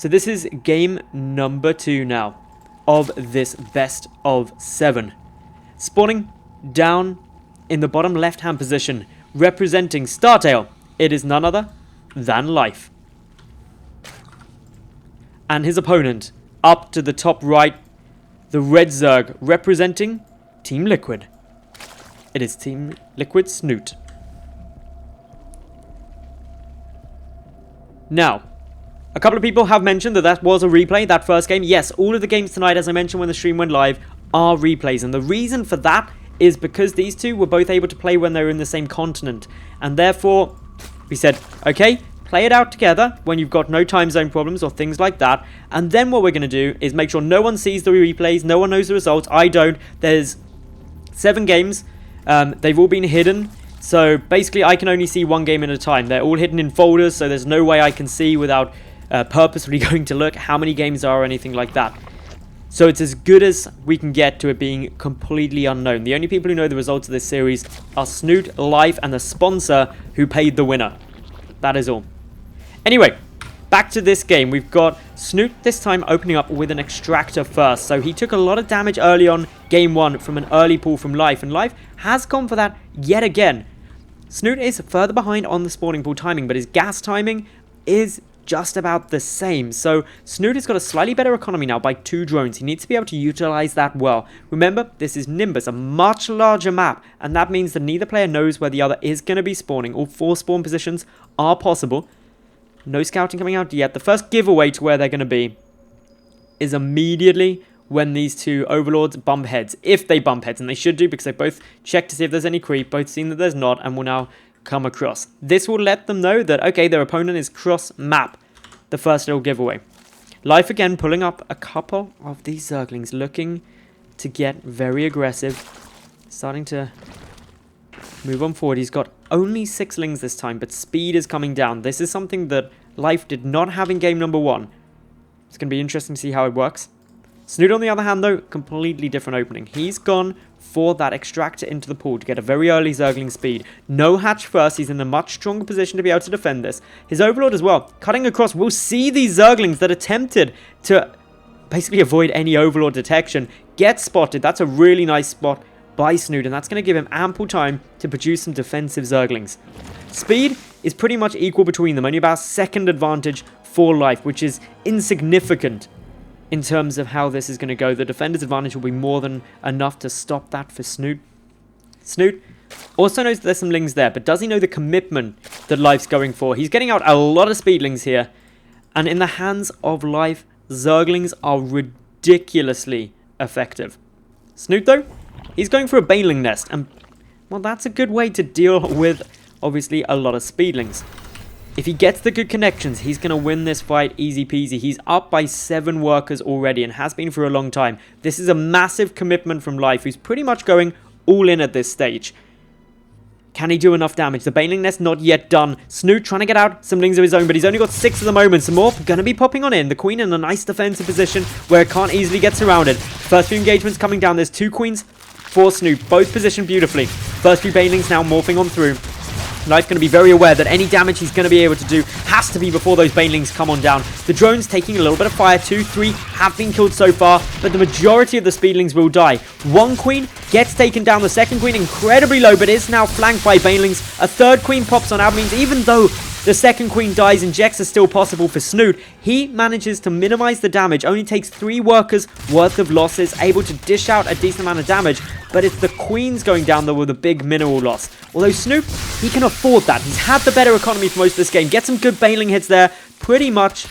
So this is game number 2 now of this best of 7. Spawning down in the bottom left-hand position, representing Startail, it is none other than Life. And his opponent, up to the top right, the Red Zerg, representing Team Liquid. It is Team Liquid Snute. Now, a couple of people have mentioned that that was a replay, that first game. Yes, all of the games tonight, as I mentioned when the stream went live, are replays. And the reason for that is because these two were both able to play when they were in the same continent. And therefore, we said, okay, play it out together when you've got no time zone problems or things like that. And then what we're going to do is make sure no one sees the replays, no one knows the results. I don't. There's 7 games. They've all been hidden. So basically, I can only see one game at a time. They're all hidden in folders, so there's no way I can see without purposefully going to look how many games are or anything like that. So it's as good as we can get to it being completely unknown. The only people who know the results of this series are Snute, Life, and the sponsor who paid the winner. That is all. Anyway, back to this game. We've got Snute this time opening up with an extractor first. So he took a lot of damage early on game 1 from an early pull from Life. And Life has gone for that yet again. Snute is further behind on the spawning pool timing, but his gas timing is just about the same. So Snute has got a slightly better economy now by 2 drones. He needs to be able to utilize that well. Remember, this is Nimbus, a much larger map, and that means that neither player knows where the other is going to be spawning. All 4 spawn positions are possible. No scouting coming out yet. The first giveaway to where they're going to be is immediately when these two overlords bump heads. If they bump heads, and they should do because they both checked to see if there's any creep, both seen that there's not, and will now come across. This will let them know that, okay, their opponent is cross-map. The first little giveaway. Life again pulling up a couple of these Zerglings, looking to get very aggressive. Starting to move on forward. He's got only 6 lings this time, but speed is coming down. This is something that Life did not have in game number 1. It's going to be interesting to see how it works. Snute, on the other hand, though, completely different opening. He's gone for that extractor into the pool to get a very early Zergling speed. No hatch first. He's in a much stronger position to be able to defend this. His Overlord as well, cutting across. We'll see these Zerglings that attempted to basically avoid any Overlord detection get spotted. That's a really nice spot by Snute, and that's going to give him ample time to produce some defensive Zerglings. Speed is pretty much equal between them. Only about a second advantage for Life, which is insignificant in terms of how this is going to go. The defender's advantage will be more than enough to stop that for Snute. Snute also knows that there's some lings there, but does he know the commitment that Life's going for? He's getting out a lot of speedlings here, and in the hands of Life, Zerglings are ridiculously effective. Snute, though, he's going for a Baneling Nest, and, well, that's a good way to deal with, obviously, a lot of speedlings. If he gets the good connections, he's going to win this fight easy peasy. He's up by 7 workers already and has been for a long time. This is a massive commitment from Life, who's pretty much going all in at this stage. Can he do enough damage? The Baneling Nest not yet done. Snute trying to get out some lings of his own, but he's only got 6 at the moment. Some more going to be popping on in. The Queen in a nice defensive position where it can't easily get surrounded. First few engagements coming down. There's 2 Queens for Snute, both positioned beautifully. First few Banelings now morphing on through. Life's going to be very aware that any damage he's going to be able to do has to be before those Banelings come on down. The drones taking a little bit of fire. 2, 3 have been killed so far, but the majority of the Speedlings will die. 1 Queen gets taken down. The 2nd Queen incredibly low, but is now flanked by Banelings. A 3rd Queen pops on out. Means even though the 2nd Queen dies, injects are still possible for Snute. He manages to minimize the damage. Only takes 3 workers worth of losses. Able to dish out a decent amount of damage. But it's the Queens going down there with a big mineral loss. Although Snute, he can afford that. He's had the better economy for most of this game. Gets some good Baneling hits there. Pretty much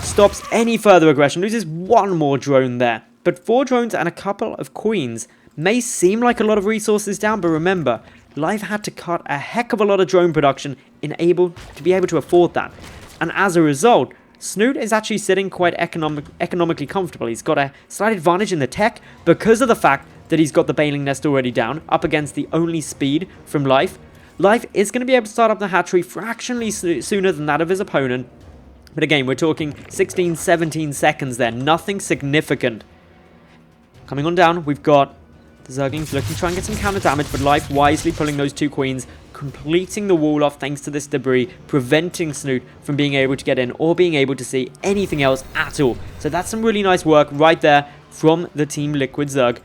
stops any further aggression. Loses 1 more drone there. But 4 drones and a couple of Queens may seem like a lot of resources down. But remember, Life had to cut a heck of a lot of drone production to be able to afford that. And as a result, Snute is actually sitting quite economically comfortable. He's got a slight advantage in the tech because of the fact that he's got the Baneling Nest already down, up against the only speed from Life. Life is going to be able to start up the hatchery fractionally sooner than that of his opponent. But again, we're talking 16, 17 seconds there. Nothing significant. Coming on down, we've got the Zerglings looking to try and get some counter damage, but Life wisely pulling those 2 Queens. completing the wall off thanks to this debris, preventing Snute from being able to get in or being able to see anything else at all. So that's some really nice work right there from the Team Liquid Zerg.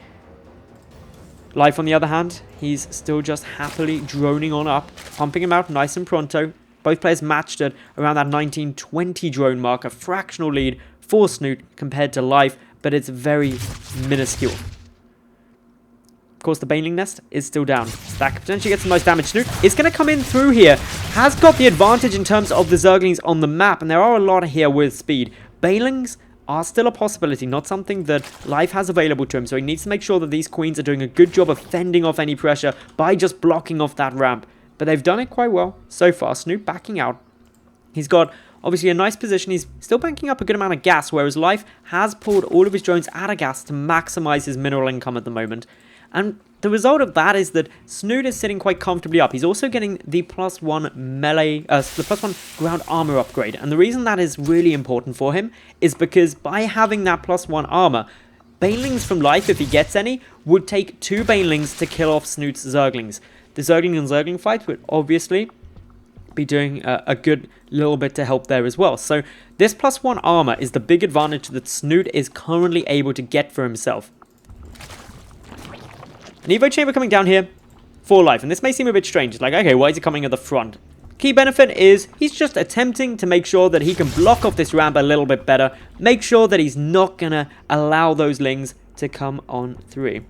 Life, on the other hand, he's still just happily droning on up, pumping him out nice and pronto. Both players matched at around that 19-20 drone mark, a fractional lead for Snute compared to Life, but it's very minuscule. Of course, the Baneling Nest is still down, so that could potentially get some nice damage. Snute is going to come in through here, has got the advantage in terms of the Zerglings on the map, and there are a lot here with speed. Banelings are still a possibility, not something that Life has available to him, so he needs to make sure that these Queens are doing a good job of fending off any pressure by just blocking off that ramp. But they've done it quite well so far. Snute backing out. He's got obviously a nice position. He's still banking up a good amount of gas, whereas Life has pulled all of his drones out of gas to maximize his mineral income at the moment. And the result of that is that Snute is sitting quite comfortably up. He's also getting the +1 melee, the +1 ground armor upgrade. And the reason that is really important for him is because by having that +1 armor, Banelings from Life, if he gets any, would take 2 Banelings to kill off Snute's Zerglings. The Zergling and Zergling fight would obviously be doing a good little bit to help there as well. So this +1 armor is the big advantage that Snute is currently able to get for himself. An Evo Chamber coming down here for Life, and this may seem a bit strange. It's like, okay, why is he coming at the front? Key benefit is he's just attempting to make sure that he can block off this ramp a little bit better, make sure that he's not going to allow those Lings to come on through.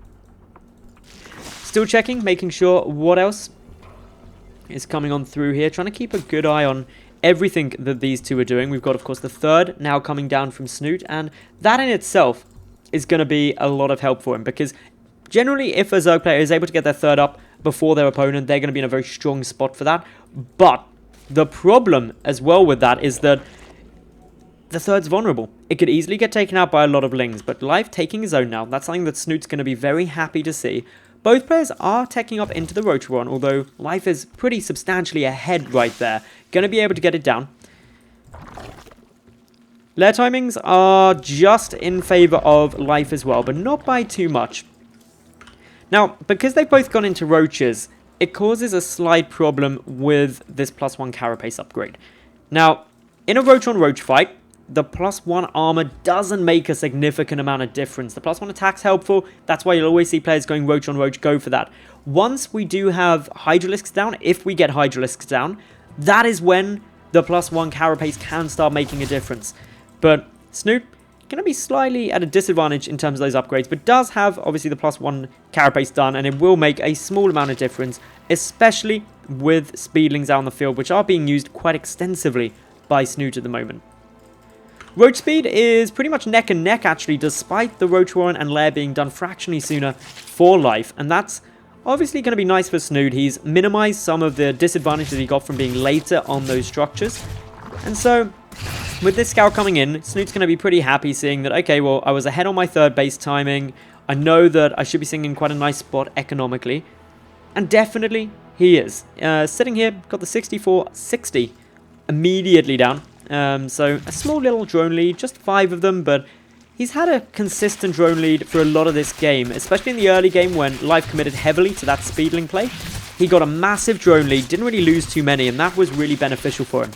Still checking, making sure what else is coming on through here, trying to keep a good eye on everything that these two are doing. We've got, of course, the third now coming down from Snute, and that in itself is going to be a lot of help for him, because generally, if a Zerg player is able to get their third up before their opponent, they're going to be in a very strong spot for that. But the problem as well with that is that the third's vulnerable. It could easily get taken out by a lot of Lings, but Life taking his own now, that's something that Snute's going to be very happy to see. Both players are teching up into the Rotoron, although Life is pretty substantially ahead right there. Going to be able to get it down. Lair timings are just in favor of Life as well, but not by too much. Now, because they've both gone into Roaches, it causes a slight problem with this +1 Carapace upgrade. Now, in a Roach on Roach fight, the +1 armor doesn't make a significant amount of difference. The +1 attack's helpful, that's why you'll always see players going Roach on Roach, go for that. Once we do have Hydralisks down, if we get Hydralisks down, that is when the +1 Carapace can start making a difference. But Snute, going to be slightly at a disadvantage in terms of those upgrades, but does have obviously the +1 Carapace done, and it will make a small amount of difference, especially with Speedlings out on the field, which are being used quite extensively by Snute at the moment. Roach speed is pretty much neck and neck actually, despite the Roach Warren and Lair being done fractionally sooner for Life, and that's obviously going to be nice for Snute. He's minimized some of the disadvantage that he got from being later on those structures, and so with this scout coming in, Snute's going to be pretty happy seeing that, okay, well, I was ahead on my third base timing. I know that I should be sitting in quite a nice spot economically. And definitely, he is. Sitting here, got the 64-60 immediately down. So a small little drone lead, just 5 of them, but he's had a consistent drone lead for a lot of this game, especially in the early game when Life committed heavily to that Speedling play. He got a massive drone lead, didn't really lose too many, and that was really beneficial for him.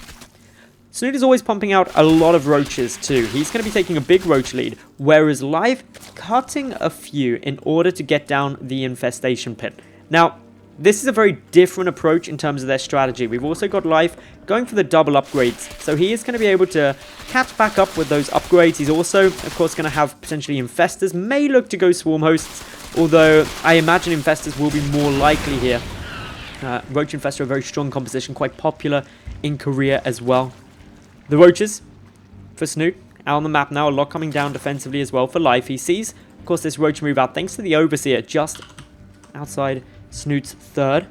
Snute is always pumping out a lot of Roaches too. He's going to be taking a big Roach lead, whereas Life cutting a few in order to get down the Infestation Pit. Now, this is a very different approach in terms of their strategy. We've also got Life going for the double upgrades, so he is going to be able to catch back up with those upgrades. He's also, of course, going to have potentially Infestors, may look to go Swarm Hosts, although I imagine Infestors will be more likely here. Roach Infestor, a very strong composition, quite popular in Korea as well. The Roaches for Snute out on the map now, a lot coming down defensively as well for Life. He sees, of course, this Roach move out thanks to the Overseer just outside Snute's third.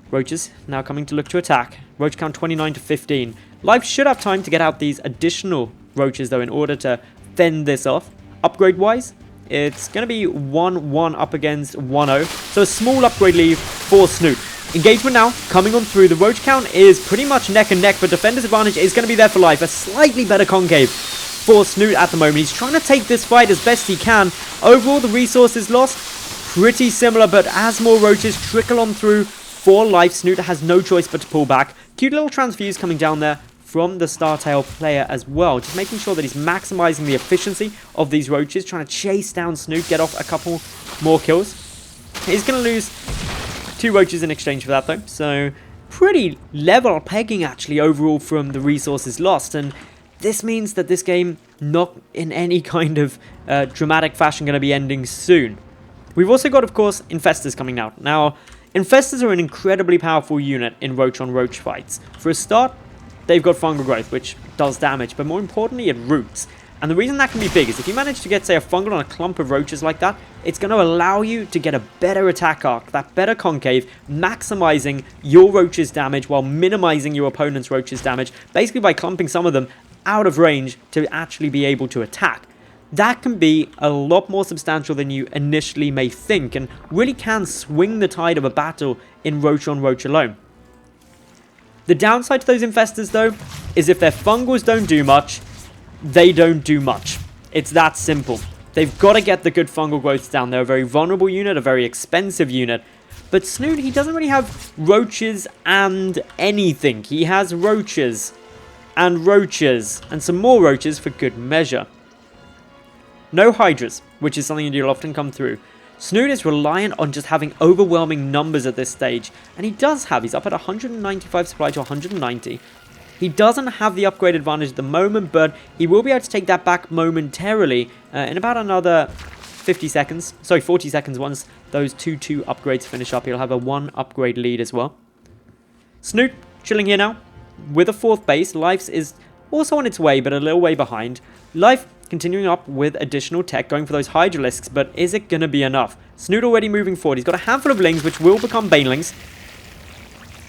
Roaches now coming to look to attack. Roach count 29 to 15. Life should have time to get out these additional Roaches though in order to fend this off. Upgrade wise, it's going to be 1-1 up against 1-0. So a small upgrade lead for Snute. Engagement now, coming on through. The Roach count is pretty much neck and neck, but Defender's advantage is going to be there for Life. A slightly better concave for Snute at the moment. He's trying to take this fight as best he can. Overall, the resources lost, pretty similar, but as more Roaches trickle on through for life. Snute has no choice but to pull back. Cute little transfuse coming down there from the Startail player as well. Just making sure that he's maximizing the efficiency of these roaches. Trying to chase down Snute, get off a couple more kills. He's going to lose 2 roaches in exchange for that though. So pretty level pegging actually overall from the resources lost. And this means that this game not in any kind of dramatic fashion going to be ending soon. We've also got, of course, Infestors coming out. Now, Infestors are an incredibly powerful unit in roach-on-roach fights. For a start, they've got fungal growth, which does damage, but more importantly, it roots. And the reason that can be big is if you manage to get, say, a fungal on a clump of roaches like that, it's going to allow you to get a better attack arc, that better concave, maximizing your roach's damage while minimizing your opponent's roach's damage, basically by clumping some of them out of range to actually be able to attack. That can be a lot more substantial than you initially may think, and really can swing the tide of a battle in roach on roach alone. The downside to those infestors though, is if their fungals don't do much, they don't do much. It's that simple. They've got to get the good fungal growths down. They're a very vulnerable unit, a very expensive unit. But Snute, he doesn't really have roaches and anything. He has roaches and some more roaches for good measure. No hydras, which is something you'll often come through. Snute is reliant on just having overwhelming numbers at this stage, and he's up at 195 supply to 190. He doesn't have the upgrade advantage at the moment, but he will be able to take that back momentarily in about another 40 seconds once those 2 upgrades finish up. He'll have a 1 upgrade lead as well. Snute chilling here now with a 4th base. Life's is also on its way, but a little way behind. Life continuing up with additional tech, going for those Hydralisks, but is it going to be enough? Snute already moving forward. He's got a handful of Lings, which will become Banelings.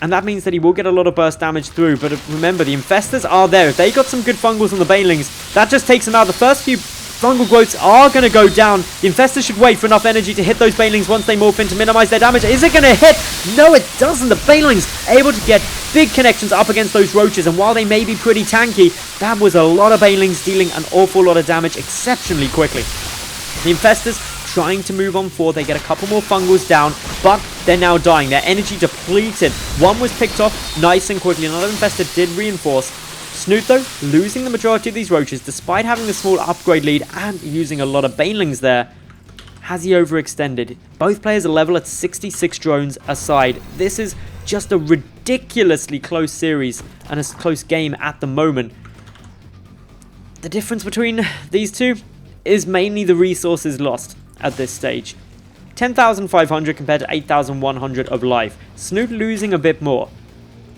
And that means that he will get a lot of burst damage through. But remember, the Infestors are there. If they got some good fungals on the Banelings, that just takes them out. The first few fungal growths are going to go down. The Infestors should wait for enough energy to hit those Banelings once they morph in to minimize their damage. Is it going to hit? No, it doesn't. The Banelings able to get big connections up against those roaches. And while they may be pretty tanky, that was a lot of Banelings dealing an awful lot of damage exceptionally quickly. The Infestors trying to move on forward. They get a couple more fungals down, but they're now dying. Their energy depleted. One was picked off nice and quickly. Another Infestor did reinforce. Snute, though, losing the majority of these roaches, despite having the small upgrade lead and using a lot of Banelings there. Has he overextended? Both players are level at 66 drones aside. This is just a ridiculously close series and a close game at the moment. The difference between these two is mainly the resources lost at this stage. 10,500 compared to 8,100 of life. Snute losing a bit more.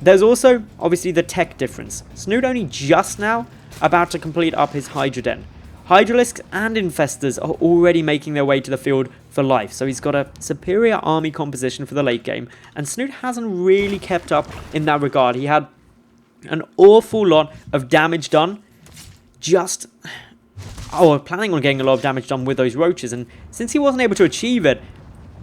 There's also, obviously, the tech difference. Snute only just now about to complete up his Hydra Den. Hydralisks and Infestors are already making their way to the field for life, so he's got a superior army composition for the late game, and Snute hasn't really kept up in that regard. He had an awful lot of damage done, planning on getting a lot of damage done with those roaches, and since he wasn't able to achieve it,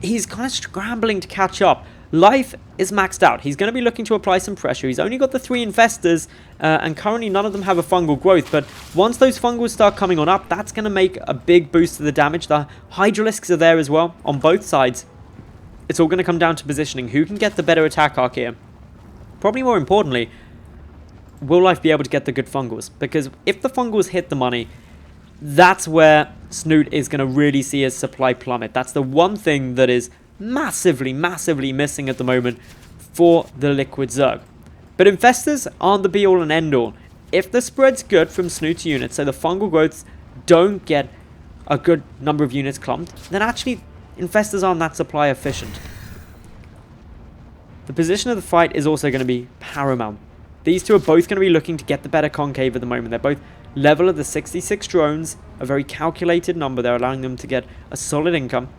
he's kind of scrambling to catch up. Life is maxed out. He's going to be looking to apply some pressure. He's only got the 3 Infestors, and currently none of them have a fungal growth, but once those fungals start coming on up, that's going to make a big boost to the damage. The Hydralisks are there as well, on both sides. It's all going to come down to positioning. Who can get the better attack arc here? Probably more importantly, will Life be able to get the good fungals? Because if the fungals hit the money, that's where Snute is going to really see his supply plummet. That's the one thing that is massively missing at the moment for the Liquid Zerg. But Infestors aren't the be-all and end-all. If the spread's good from Snute's units, so the fungal growths don't get a good number of units clumped, then actually Infestors aren't that supply efficient. The position of the fight is also going to be paramount. These two are both going to be looking to get the better concave at the moment. They're both level of the 66 drones, a very calculated number. They're allowing them to get a solid income.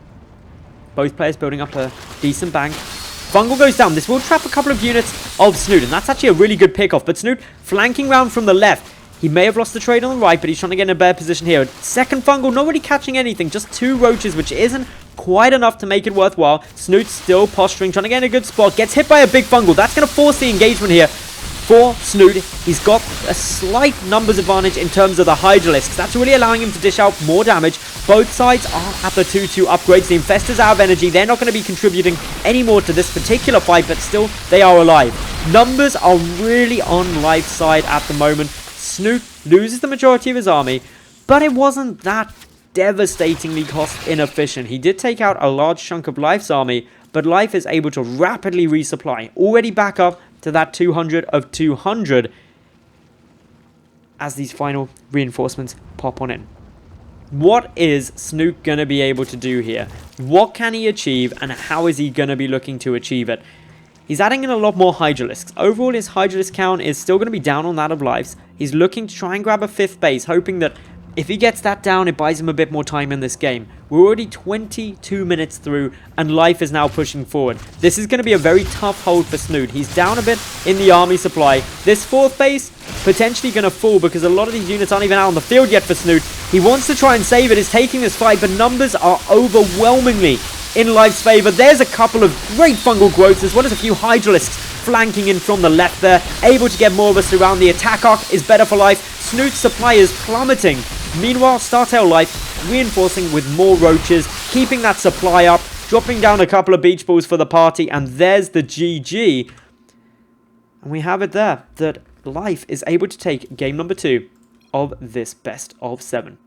Both players building up a decent bank. Fungal goes down. This will trap a couple of units of Snute, and that's actually a really good pickoff. But Snute flanking round from the left. He may have lost the trade on the right, but he's trying to get in a better position here. Second fungal, not really catching anything. Just 2 roaches, which isn't quite enough to make it worthwhile. Snute still posturing, trying to get in a good spot. Gets hit by a big fungal. That's going to force the engagement here for Snute. He's got a slight numbers advantage in terms of the Hydralisks. That's really allowing him to dish out more damage. Both sides are at the 2-2 upgrades. The Infestors out of energy. They're not going to be contributing anymore to this particular fight, but still, they are alive. Numbers are really on Life's side at the moment. Snute loses the majority of his army, but it wasn't that devastatingly cost inefficient. He did take out a large chunk of Life's army, but Life is able to rapidly resupply. Already back up to that 200 of 200 as these final reinforcements pop on in. What is Snute going to be able to do here? What can he achieve, and how is he going to be looking to achieve it? He's adding in a lot more Hydralisks. Overall, his Hydralisk count is still going to be down on that of Life's. He's looking to try and grab a 5th base, hoping that if he gets that down, it buys him a bit more time in this game. We're already 22 minutes through, and Life is now pushing forward. This is going to be a very tough hold for Snute. He's down a bit in the army supply. This 4th base, potentially going to fall, because a lot of these units aren't even out on the field yet for Snute. He wants to try and save it. He's taking this fight, but numbers are overwhelmingly in Life's favor. There's a couple of great fungal growths, as well as a few Hydralisks flanking in from the left there. Able to get more of us around. The attack arc is better for Life. Snute's supply is plummeting. Meanwhile, Startail Life reinforcing with more roaches, keeping that supply up, dropping down a couple of beach balls for the party, and there's the GG. And we have it there, that Life is able to take game number 2 of this best of 7.